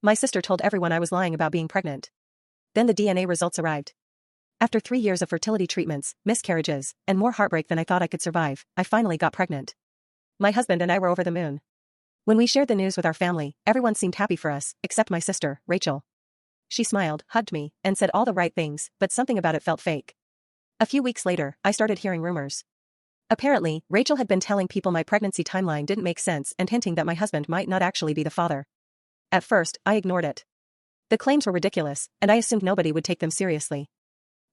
My sister told everyone I was lying about being pregnant. Then the DNA results arrived. After 3 years of fertility treatments, miscarriages, and more heartbreak than I thought I could survive, I finally got pregnant. My husband and I were over the moon. When we shared the news with our family, everyone seemed happy for us, except my sister, Rachel. She smiled, hugged me, and said all the right things, but something about it felt fake. A few weeks later, I started hearing rumors. Apparently, Rachel had been telling people my pregnancy timeline didn't make sense and hinting that my husband might not actually be the father. At first, I ignored it. The claims were ridiculous, and I assumed nobody would take them seriously.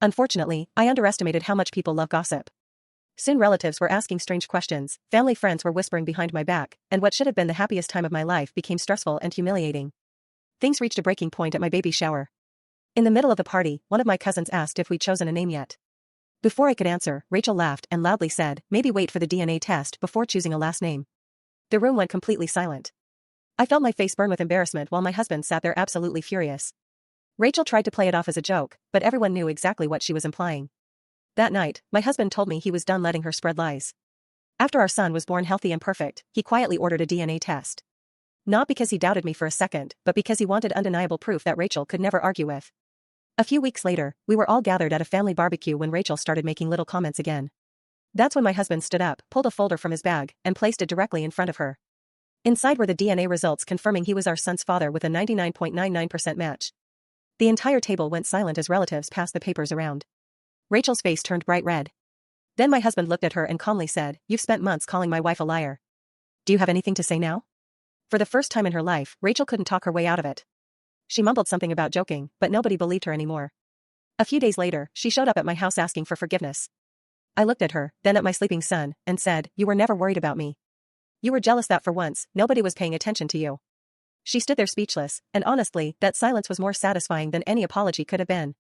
Unfortunately, I underestimated how much people love gossip. Soon relatives were asking strange questions, family friends were whispering behind my back, and what should have been the happiest time of my life became stressful and humiliating. Things reached a breaking point at my baby shower. In the middle of the party, one of my cousins asked if we'd chosen a name yet. Before I could answer, Rachel laughed and loudly said, maybe wait for the DNA test before choosing a last name. The room went completely silent. I felt my face burn with embarrassment while my husband sat there absolutely furious. Rachel tried to play it off as a joke, but everyone knew exactly what she was implying. That night, my husband told me he was done letting her spread lies. After our son was born healthy and perfect, he quietly ordered a DNA test. Not because he doubted me for a second, but because he wanted undeniable proof that Rachel could never argue with. A few weeks later, we were all gathered at a family barbecue when Rachel started making little comments again. That's when my husband stood up, pulled a folder from his bag, and placed it directly in front of her. Inside were the DNA results confirming he was our son's father with a 99.99% match. The entire table went silent as relatives passed the papers around. Rachel's face turned bright red. Then my husband looked at her and calmly said, "You've spent months calling my wife a liar. Do you have anything to say now?" For the first time in her life, Rachel couldn't talk her way out of it. She mumbled something about joking, but nobody believed her anymore. A few days later, she showed up at my house asking for forgiveness. I looked at her, then at my sleeping son, and said, "You were never worried about me. You were jealous that for once, nobody was paying attention to you." She stood there speechless, and honestly, that silence was more satisfying than any apology could have been.